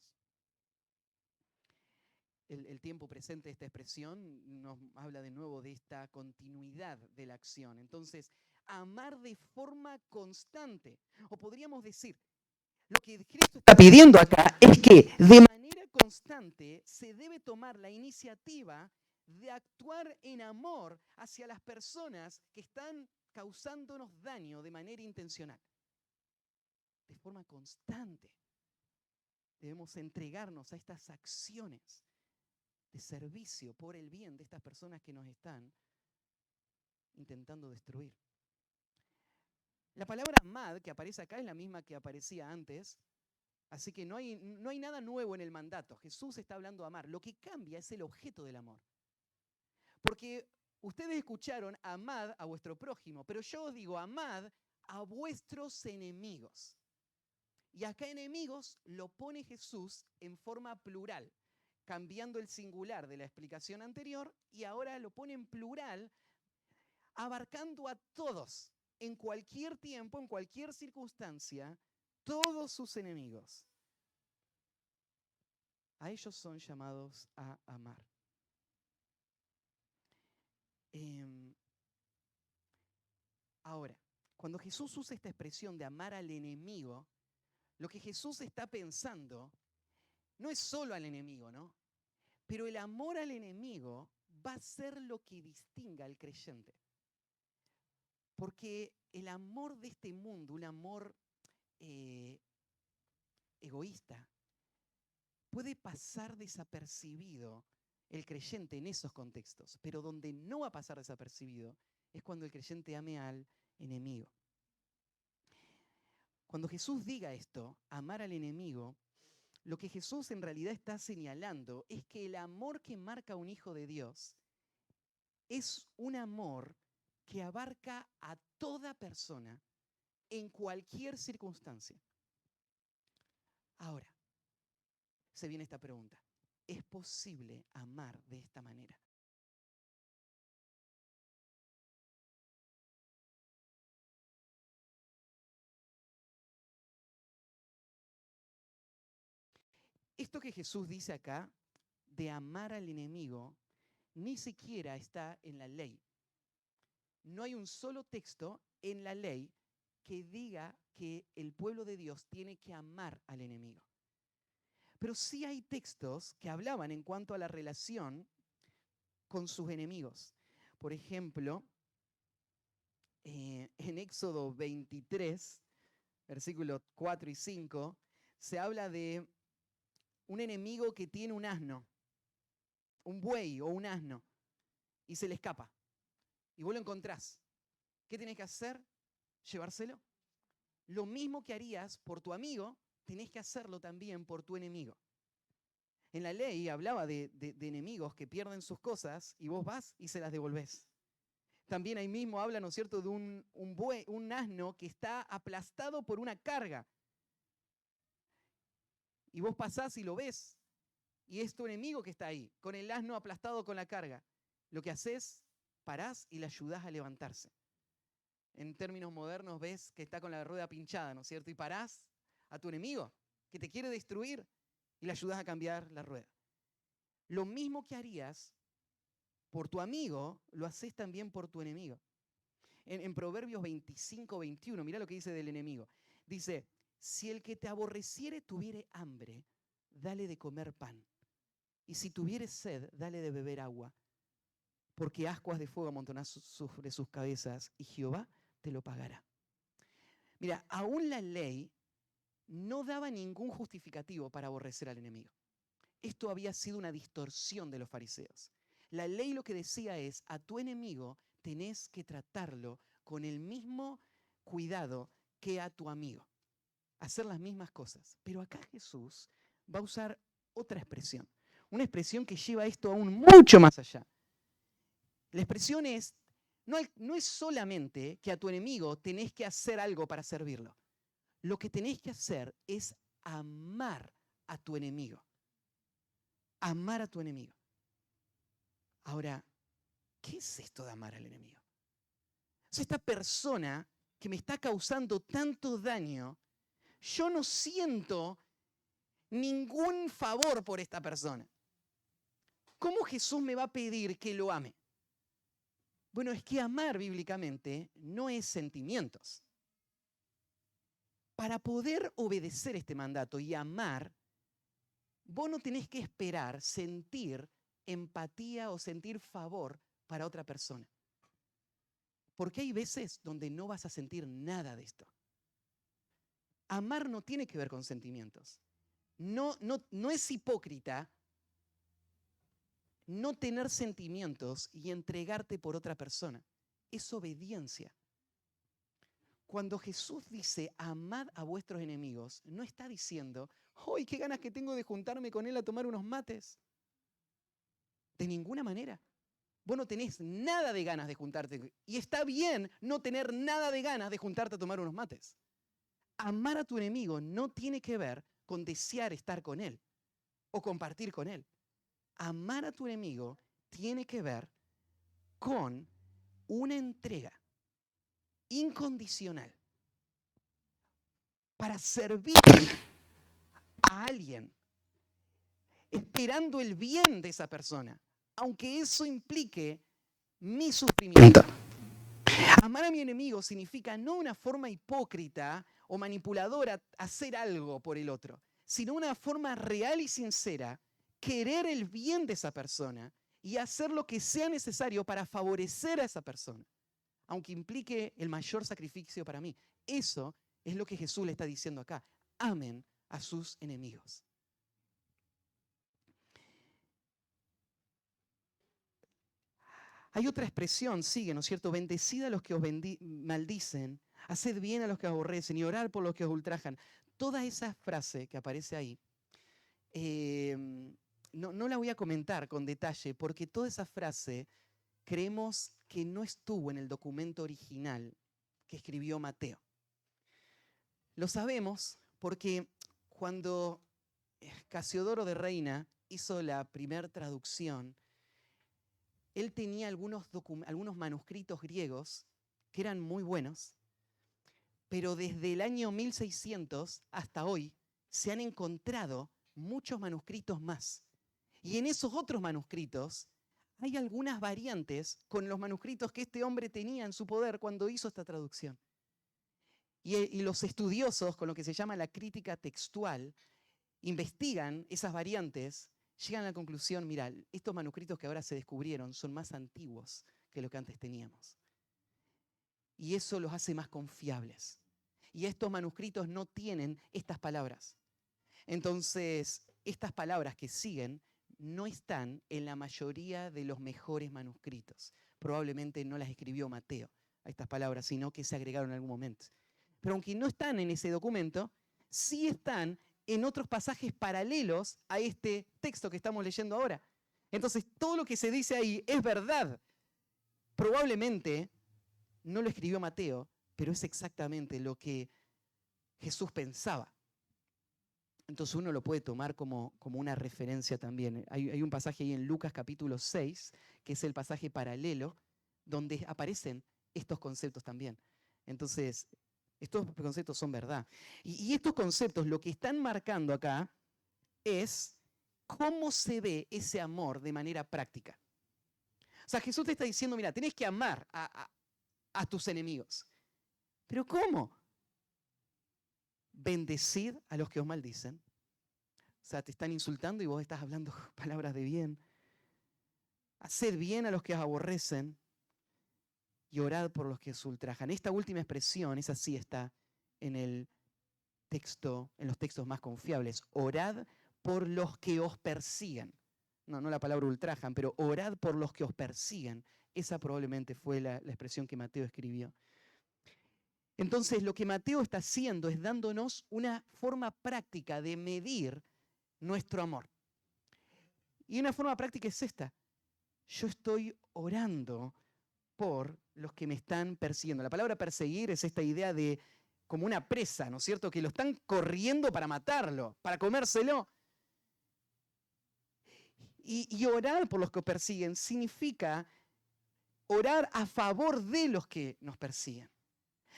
El tiempo presente de esta expresión nos habla de nuevo de esta continuidad de la acción. Entonces, amar de forma constante. O podríamos decir, lo que Cristo está pidiendo acá es que de manera constante se debe tomar la iniciativa de actuar en amor hacia las personas que están causándonos daño de manera intencional. De forma constante debemos entregarnos a estas acciones de servicio por el bien de estas personas que nos están intentando destruir. La palabra amad que aparece acá es la misma que aparecía antes, así que no hay nada nuevo en el mandato. Jesús está hablando de amar. Lo que cambia es el objeto del amor. Porque ustedes escucharon amad a vuestro prójimo, pero yo os digo amad a vuestros enemigos. Y acá enemigos lo pone Jesús en forma plural, cambiando el singular de la explicación anterior y ahora lo pone en plural, abarcando a todos, en cualquier tiempo, en cualquier circunstancia, todos sus enemigos. A ellos son llamados a amar. Ahora, cuando Jesús usa esta expresión de amar al enemigo, lo que Jesús está pensando no es solo al enemigo, ¿no? Pero el amor al enemigo va a ser lo que distinga al creyente. Porque el amor de este mundo, un amor egoísta, puede pasar desapercibido el creyente en esos contextos, pero donde no va a pasar desapercibido es cuando el creyente ame al enemigo. Cuando Jesús diga esto, amar al enemigo, lo que Jesús en realidad está señalando es que el amor que marca a un hijo de Dios es un amor que abarca a toda persona en cualquier circunstancia. Ahora, se viene esta pregunta. ¿Es posible amar de esta manera? Esto que Jesús dice acá, de amar al enemigo, ni siquiera está en la ley. No hay un solo texto en la ley que diga que el pueblo de Dios tiene que amar al enemigo. Pero sí hay textos que hablaban en cuanto a la relación con sus enemigos. Por ejemplo, en Éxodo 23, versículos 4 y 5, se habla de un enemigo que tiene un asno, un buey o un asno, y se le escapa. Y vos lo encontrás. ¿Qué tenés que hacer? Llevárselo. Lo mismo que harías por tu amigo, tenés que hacerlo también por tu enemigo. En la ley hablaba de enemigos que pierden sus cosas y vos vas y se las devolvés. También ahí mismo habla, ¿no es cierto?, de un asno que está aplastado por una carga. Y vos pasás y lo ves. Y es tu enemigo que está ahí, con el asno aplastado con la carga. Lo que haces, parás y le ayudás a levantarse. En términos modernos ves que está con la rueda pinchada, ¿no es cierto? Y parás a tu enemigo, que te quiere destruir, y le ayudás a cambiar la rueda. Lo mismo que harías por tu amigo, lo haces también por tu enemigo. En Proverbios 25-21, mirá lo que dice del enemigo. Dice, si el que te aborreciere tuviere hambre, dale de comer pan. y si tuvieres sed, dale de beber agua, porque ascuas de fuego amontonás sobre sus cabezas, y Jehová te lo pagará. Mira, aún la ley no daba ningún justificativo para aborrecer al enemigo. Esto había sido una distorsión de los fariseos. La ley lo que decía es, a tu enemigo tenés que tratarlo con el mismo cuidado que a tu amigo. Hacer las mismas cosas. Pero acá Jesús va a usar otra expresión. Una expresión que lleva esto aún mucho más allá. La expresión es, no es solamente que a tu enemigo tenés que hacer algo para servirlo. Lo que tenés que hacer es amar a tu enemigo. Amar a tu enemigo. Ahora, ¿qué es esto de amar al enemigo? O sea, esta persona que me está causando tanto daño, yo no siento ningún favor por esta persona. ¿Cómo Jesús me va a pedir que lo ame? Bueno, es que amar bíblicamente no es sentimientos. Para poder obedecer este mandato y amar, vos no tenés que esperar sentir empatía o sentir favor para otra persona. Porque hay veces donde no vas a sentir nada de esto. Amar no tiene que ver con sentimientos. No es hipócrita no tener sentimientos y entregarte por otra persona. Es obediencia. Cuando Jesús dice, amad a vuestros enemigos, no está diciendo, ¡ay, qué ganas que tengo de juntarme con él a tomar unos mates! De ninguna manera. Vos no tenés nada de ganas de juntarte. Y está bien no tener nada de ganas de juntarte a tomar unos mates. Amar a tu enemigo no tiene que ver con desear estar con él o compartir con él. Amar a tu enemigo tiene que ver con una entrega incondicional para servir a alguien, esperando el bien de esa persona, aunque eso implique mi sufrimiento. Amar a mi enemigo significa no una forma hipócrita o manipuladora hacer algo por el otro, sino una forma real y sincera, querer el bien de esa persona y hacer lo que sea necesario para favorecer a esa persona, aunque implique el mayor sacrificio para mí. Eso es lo que Jesús le está diciendo acá. Amen a sus enemigos. Hay otra expresión, sigue, ¿no es cierto? Bendecid a los que os maldicen, haced bien a los que os aborrecen y orad por los que os ultrajan. Toda esa frase que aparece ahí, no la voy a comentar con detalle porque toda esa frase creemos que no estuvo en el documento original que escribió Mateo. Lo sabemos porque cuando Casiodoro de Reina hizo la primera traducción, él tenía algunos manuscritos griegos que eran muy buenos, pero desde el año 1600 hasta hoy se han encontrado muchos manuscritos más. Y en esos otros manuscritos hay algunas variantes con los manuscritos que este hombre tenía en su poder cuando hizo esta traducción. Y los estudiosos, con lo que se llama la crítica textual, investigan esas variantes, llegan a la conclusión, mira, estos manuscritos que ahora se descubrieron son más antiguos que lo que antes teníamos. Y eso los hace más confiables. Y estos manuscritos no tienen estas palabras. Entonces, estas palabras que siguen no están en la mayoría de los mejores manuscritos. Probablemente no las escribió Mateo, a estas palabras, sino que se agregaron en algún momento. Pero aunque no están en ese documento, sí están en otros pasajes paralelos a este texto que estamos leyendo ahora. Entonces, todo lo que se dice ahí es verdad. Probablemente no lo escribió Mateo, pero es exactamente lo que Jesús pensaba. Entonces uno lo puede tomar como una referencia también. Hay un pasaje ahí en Lucas capítulo 6, que es el pasaje paralelo, donde aparecen estos conceptos también. Entonces, estos conceptos son verdad. Y estos conceptos lo que están marcando acá es cómo se ve ese amor de manera práctica. O sea, Jesús te está diciendo, mira, tenés que amar a tus enemigos. ¿Pero cómo? Bendecid a los que os maldicen, O sea, te están insultando y vos estás hablando palabras de bien. Haced bien a los que os aborrecen y orad por los que os ultrajan. Esta última expresión, esa sí está en el texto, en los textos más confiables. Orad por los que os persigan. No la palabra ultrajan, pero orad por los que os persigan. Esa probablemente fue la expresión que Mateo escribió. Entonces, lo que Mateo está haciendo es dándonos una forma práctica de medir nuestro amor. Y una forma práctica es esta. Yo estoy orando por los que me están persiguiendo. La palabra perseguir es esta idea de como una presa, ¿no es cierto? Que lo están corriendo para matarlo, para comérselo. Y orar por los que persiguen significa orar a favor de los que nos persiguen.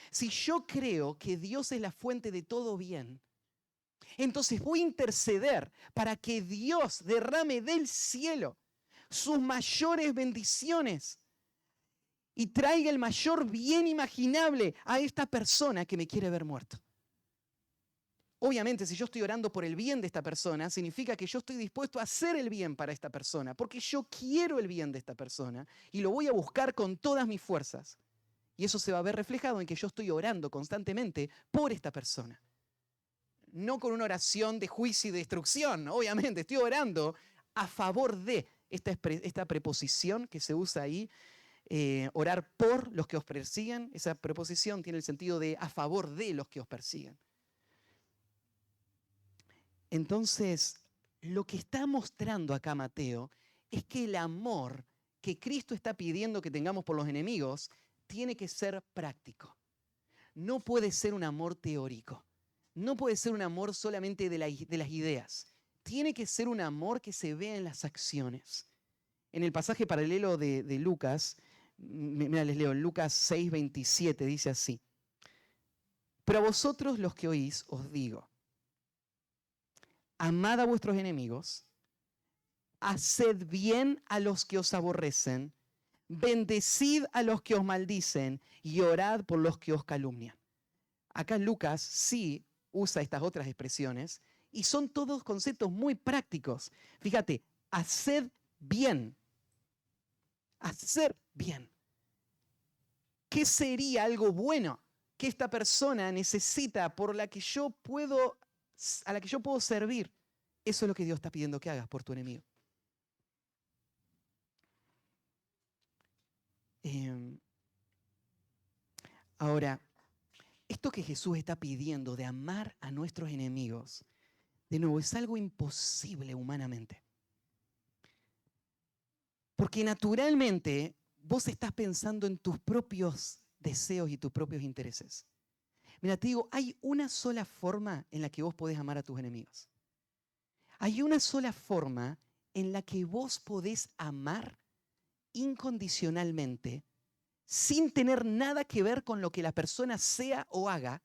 Si yo creo que Dios es la fuente de todo bien, entonces voy a interceder para que Dios derrame del cielo sus mayores bendiciones y traiga el mayor bien imaginable a esta persona que me quiere ver muerto. Obviamente, si yo estoy orando por el bien de esta persona, significa que yo estoy dispuesto a hacer el bien para esta persona, porque yo quiero el bien de esta persona y lo voy a buscar con todas mis fuerzas. Y eso se va a ver reflejado en que yo estoy orando constantemente por esta persona. No con una oración de juicio y de destrucción, obviamente, estoy orando a favor de esta preposición que se usa ahí, orar por los que os persiguen. Esa preposición tiene el sentido de a favor de los que os persiguen. Entonces, lo que está mostrando acá Mateo es que el amor que Cristo está pidiendo que tengamos por los enemigos tiene que ser práctico. No puede ser un amor teórico. No puede ser un amor solamente de las ideas. Tiene que ser un amor que se vea en las acciones. En el pasaje paralelo de Lucas, mira, les leo, en Lucas 6:27 dice así: pero a vosotros los que oís os digo, amad a vuestros enemigos, haced bien a los que os aborrecen, bendecid a los que os maldicen y orad por los que os calumnian. Acá Lucas sí usa estas otras expresiones y son todos conceptos muy prácticos. Fíjate, haced bien. Hacer bien. ¿Qué sería algo bueno que esta persona necesita a la que yo puedo servir? Eso es lo que Dios está pidiendo que hagas por tu enemigo. Ahora, esto que Jesús está pidiendo de amar a nuestros enemigos, de nuevo, es algo imposible humanamente. Porque naturalmente vos estás pensando en tus propios deseos y tus propios intereses. Mira, te digo, hay una sola forma en la que vos podés amar a tus enemigos. Hay una sola forma en la que vos podés amar incondicionalmente, sin tener nada que ver con lo que la persona sea o haga,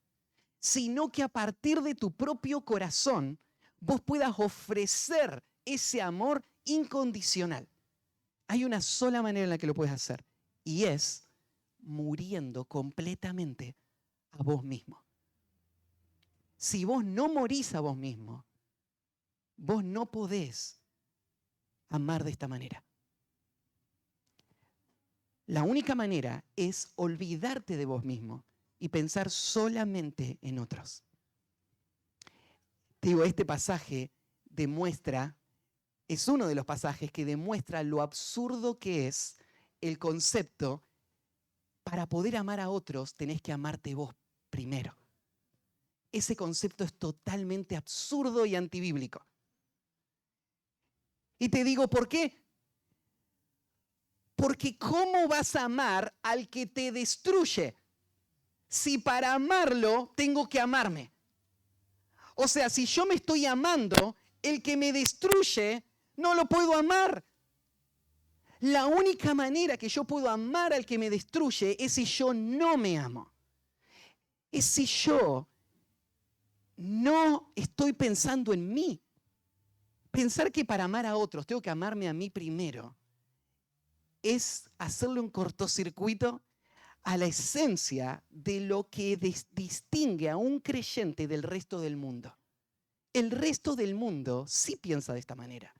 sino que a partir de tu propio corazón vos puedas ofrecer ese amor incondicional. Hay una sola manera en la que lo puedes hacer, y es muriendo completamente a vos mismo. Si vos no morís a vos mismo, vos no podés amar de esta manera. La única manera es olvidarte de vos mismo y pensar solamente en otros. Te digo, este pasaje es uno de los pasajes que demuestra lo absurdo que es el concepto: para poder amar a otros tenés que amarte vos primero. Ese concepto es totalmente absurdo y antibíblico. Y te digo, ¿por qué? Porque ¿cómo vas a amar al que te destruye si para amarlo tengo que amarme? O sea, si yo me estoy amando, el que me destruye no lo puedo amar. La única manera que yo puedo amar al que me destruye es si yo no me amo. Es si yo no estoy pensando en mí. Pensar que para amar a otros tengo que amarme a mí primero es hacerle un cortocircuito a la esencia de lo que distingue a un creyente del resto del mundo. El resto del mundo sí piensa de esta manera.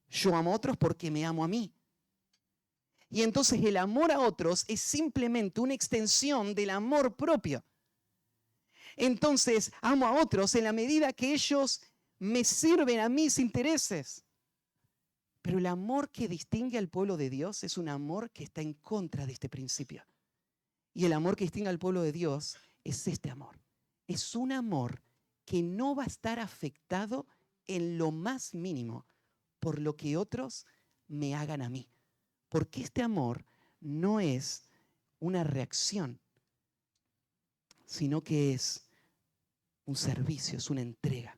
Yo amo a otros porque me amo a mí. Y entonces el amor a otros es simplemente una extensión del amor propio. Entonces amo a otros en la medida que ellos me sirven a mis intereses. Pero el amor que distingue al pueblo de Dios es un amor que está en contra de este principio. Y el amor que distingue al pueblo de Dios es este amor. Es un amor que no va a estar afectado en lo más mínimo por lo que otros me hagan a mí. Porque este amor no es una reacción, sino que es un servicio, es una entrega.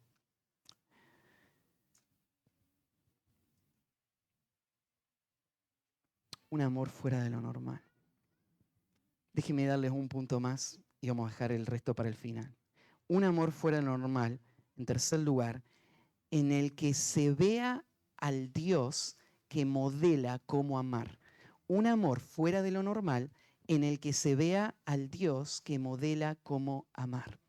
Un amor fuera de lo normal. Déjenme darles un punto más y vamos a dejar el resto para el final. Un amor fuera de lo normal, en tercer lugar, en el que se vea al Dios que modela cómo amar. Un amor fuera de lo normal en el que se vea al Dios que modela cómo amar.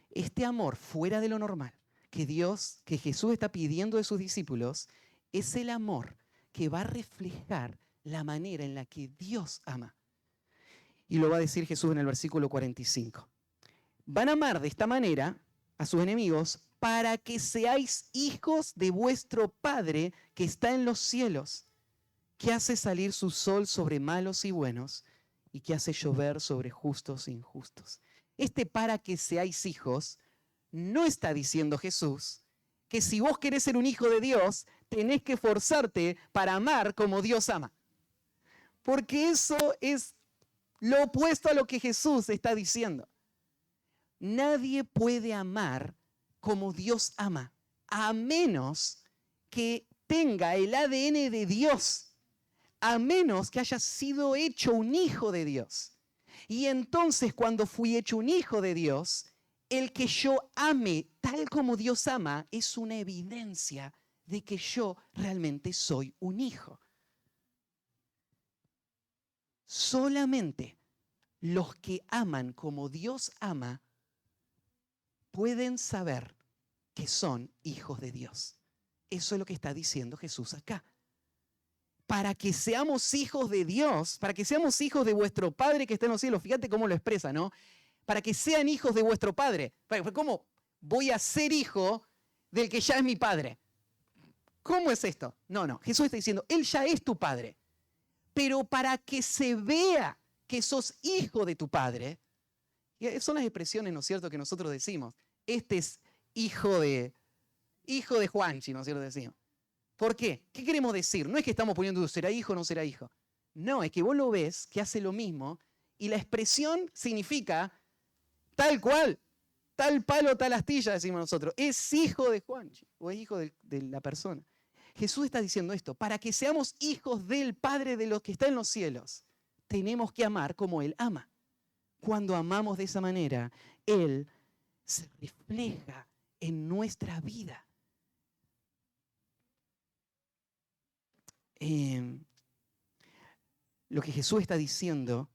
Este amor fuera de lo normal que Jesús está pidiendo de sus discípulos, es el amor que va a reflejar la manera en la que Dios ama. Y lo va a decir Jesús en el versículo 45. Van a amar de esta manera a sus enemigos para que seáis hijos de vuestro Padre que está en los cielos, que hace salir su sol sobre malos y buenos y que hace llover sobre justos e injustos. Para que seáis hijos, no está diciendo Jesús que si vos querés ser un hijo de Dios, tenés que esforzarte para amar como Dios ama. Porque eso es lo opuesto a lo que Jesús está diciendo. Nadie puede amar como Dios ama, a menos que tenga el ADN de Dios, a menos que haya sido hecho un hijo de Dios. Y entonces, cuando fui hecho un hijo de Dios, el que yo ame tal como Dios ama es una evidencia de que yo realmente soy un hijo. Solamente los que aman como Dios ama pueden saber que son hijos de Dios. Eso es lo que está diciendo Jesús acá. Para que seamos hijos de Dios, para que seamos hijos de vuestro Padre que está en los cielos. Fíjate cómo lo expresa, ¿no? Para que sean hijos de vuestro Padre. ¿Cómo voy a ser hijo del que ya es mi Padre? ¿Cómo es esto? No. Jesús está diciendo, Él ya es tu Padre. Pero para que se vea que sos hijo de tu Padre, son las expresiones, ¿no es cierto?, que nosotros decimos. Este es hijo de Juanchi, ¿no es cierto?, decimos. ¿Por qué? ¿Qué queremos decir? No es que estamos poniendo será hijo o no será hijo. No, es que vos lo ves que hace lo mismo y la expresión significa tal cual, tal palo, tal astilla, decimos nosotros. Es hijo de Juanchi o es hijo de la persona. Jesús está diciendo esto, para que seamos hijos del Padre de los que está en los cielos, tenemos que amar como Él ama. Cuando amamos de esa manera, Él se refleja en nuestra vida. Lo que Jesús está diciendo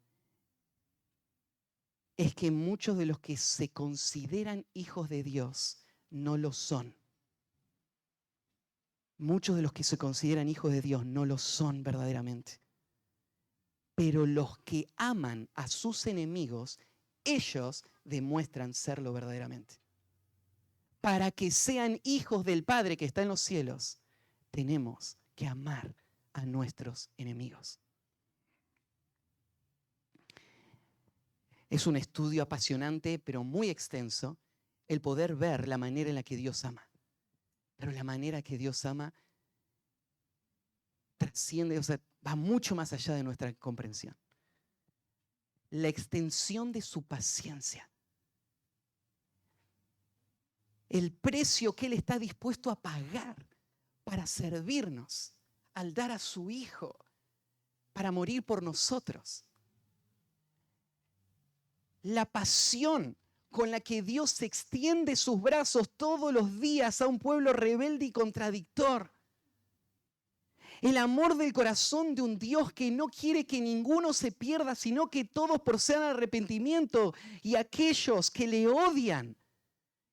es que muchos de los que se consideran hijos de Dios no lo son. Muchos de los que se consideran hijos de Dios no lo son verdaderamente. Pero los que aman a sus enemigos, ellos demuestran serlo verdaderamente. Para que sean hijos del Padre que está en los cielos, tenemos que amar a nuestros enemigos. Es un estudio apasionante, pero muy extenso, el poder ver la manera en la que Dios ama. Pero la manera que Dios ama trasciende, va mucho más allá de nuestra comprensión. La extensión de su paciencia. El precio que Él está dispuesto a pagar para servirnos, al dar a su Hijo, para morir por nosotros. La pasión con la que Dios extiende sus brazos todos los días a un pueblo rebelde y contradictor. El amor del corazón de un Dios que no quiere que ninguno se pierda, sino que todos procedan al arrepentimiento, y aquellos que le odian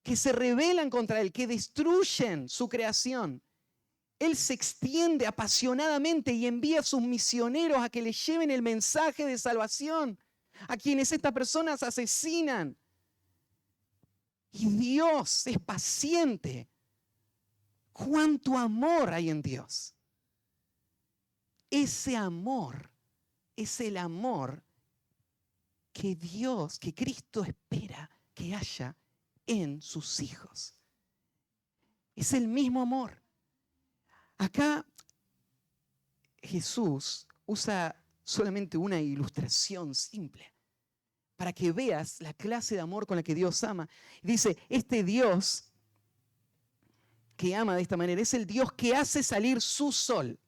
que se rebelan contra Él, que destruyen su creación. Él se extiende apasionadamente y envía a sus misioneros a que le lleven el mensaje de salvación a quienes estas personas asesinan. Y Dios es paciente. ¿Cuánto amor hay en Dios? Ese amor es el amor que Dios, que Cristo espera que haya en sus hijos. Es el mismo amor. Acá Jesús usa solamente una ilustración simple para que veas la clase de amor con la que Dios ama. Dice, este Dios que ama de esta manera es el Dios que hace salir su sol.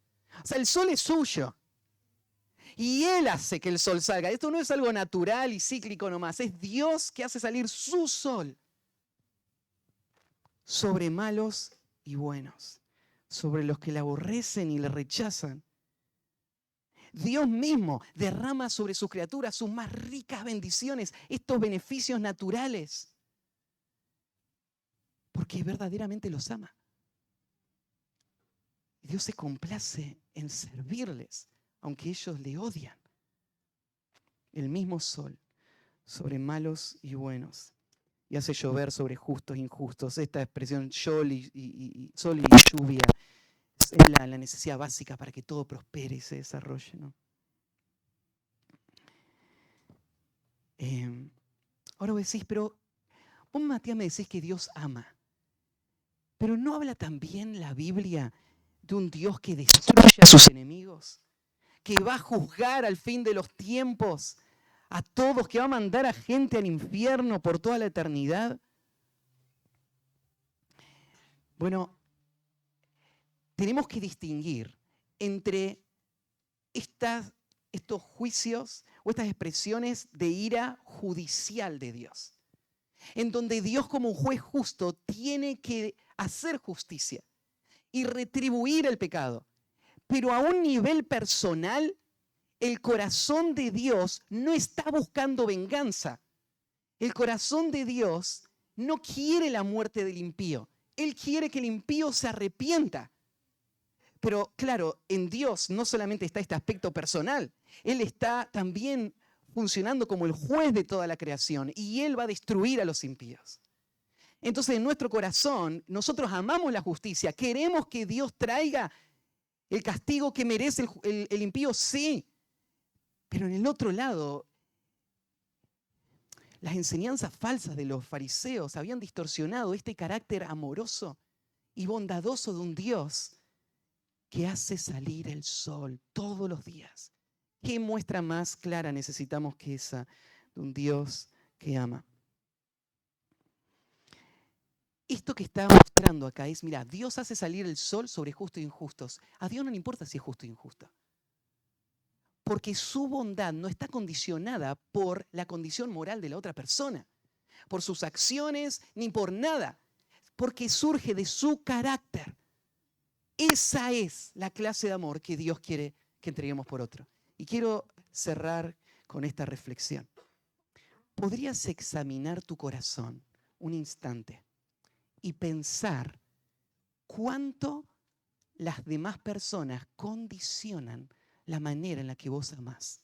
O sea, el sol es suyo. Y Él hace que el sol salga. Esto no es algo natural y cíclico nomás. Es Dios que hace salir su sol sobre malos y buenos, sobre los que le aborrecen y le rechazan. Dios mismo derrama sobre sus criaturas sus más ricas bendiciones, estos beneficios naturales, porque verdaderamente los ama. Dios se complace en servirles, aunque ellos le odian. El mismo sol sobre malos y buenos, y hace llover sobre justos e injustos. Esta expresión sol y lluvia es la necesidad básica para que todo prospere y se desarrolle, ¿no? Ahora vos decís, pero vos, Matías, me decís que Dios ama, pero ¿no habla también la Biblia de un Dios que destruye a sus enemigos? Que va a juzgar al fin de los tiempos a todos, que va a mandar a gente al infierno por toda la eternidad. Bueno, tenemos que distinguir entre estos juicios o estas expresiones de ira judicial de Dios, en donde Dios como un juez justo tiene que hacer justicia y retribuir el pecado. Pero a un nivel personal, el corazón de Dios no está buscando venganza. El corazón de Dios no quiere la muerte del impío. Él quiere que el impío se arrepienta. Pero claro, en Dios no solamente está este aspecto personal, Él está también funcionando como el juez de toda la creación y Él va a destruir a los impíos. Entonces en nuestro corazón nosotros amamos la justicia, queremos que Dios traiga el castigo que merece el impío, sí. Pero en el otro lado, las enseñanzas falsas de los fariseos habían distorsionado este carácter amoroso y bondadoso de un Dios que hace salir el sol todos los días. ¿Qué muestra más clara necesitamos que esa de un Dios que ama? Esto que está mostrando acá es, mira, Dios hace salir el sol sobre justos e injustos. A Dios no le importa si es justo o injusto. Porque su bondad no está condicionada por la condición moral de la otra persona, por sus acciones, ni por nada, porque surge de su carácter. Esa es la clase de amor que Dios quiere que entreguemos por otro. Y quiero cerrar con esta reflexión. ¿Podrías examinar tu corazón un instante y pensar cuánto las demás personas condicionan la manera en la que vos amás?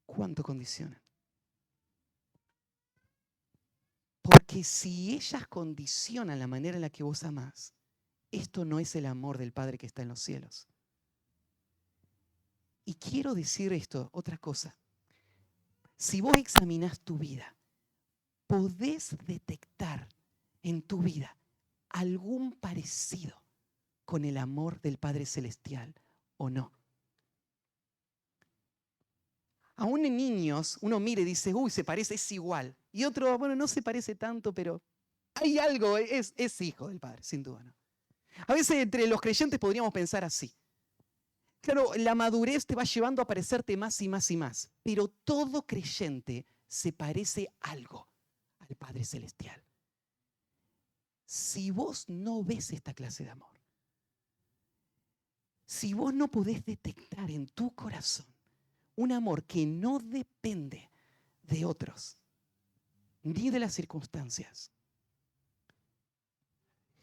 ¿Cuánto condicionan? Porque si ellas condicionan la manera en la que vos amás, esto no es el amor del Padre que está en los cielos. Y quiero decir esto, otra cosa. Si vos examinás tu vida, podés detectar en tu vida algún parecido con el amor del Padre Celestial o no. Aún en niños, uno mira y dice, uy, se parece, es igual. Y otro, bueno, no se parece tanto, pero hay algo, es hijo del Padre, sin duda, ¿no? A veces entre los creyentes podríamos pensar así. Claro, la madurez te va llevando a parecerte más y más y más, pero todo creyente se parece algo al Padre Celestial. Si vos no ves esta clase de amor, si vos no podés detectar en tu corazón un amor que no depende de otros, ni de las circunstancias.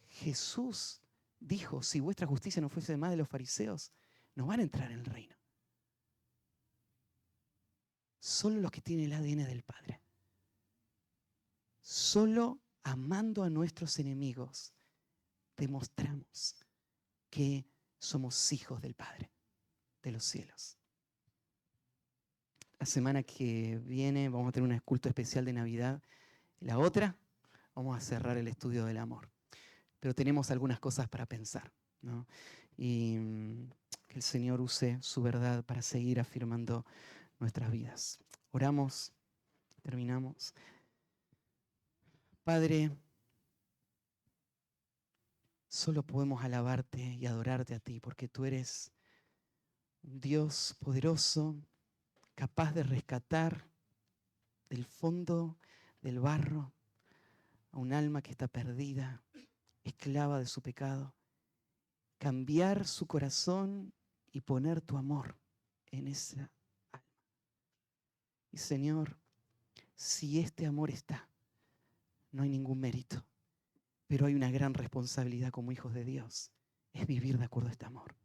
Jesús dijo, si vuestra justicia no fuese más de los fariseos, no van a entrar en el reino. Solo los que tienen el ADN del Padre. Solo amando a nuestros enemigos demostramos que somos hijos del Padre de los cielos. La semana que viene vamos a tener un culto especial de Navidad. La otra, vamos a cerrar el estudio del amor. Pero tenemos algunas cosas para pensar, ¿no? Y que el Señor use su verdad para seguir afirmando nuestras vidas. Oramos, terminamos. Padre, solo podemos alabarte y adorarte a ti porque tú eres un Dios poderoso, capaz de rescatar del fondo del barro a un alma que está perdida, esclava de su pecado, cambiar su corazón y poner tu amor en esa alma. Y Señor, si este amor está, no hay ningún mérito, pero hay una gran responsabilidad como hijos de Dios, es vivir de acuerdo a este amor.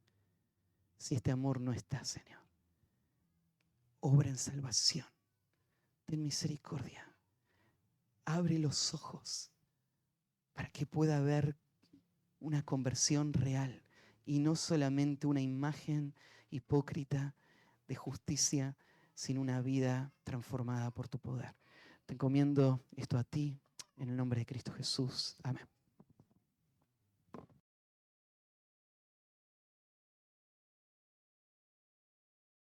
Si este amor no está, Señor, obra en salvación, ten misericordia, abre los ojos para que pueda haber una conversión real y no solamente una imagen hipócrita de justicia, sino una vida transformada por tu poder. Te encomiendo esto a ti, en el nombre de Cristo Jesús. Amén.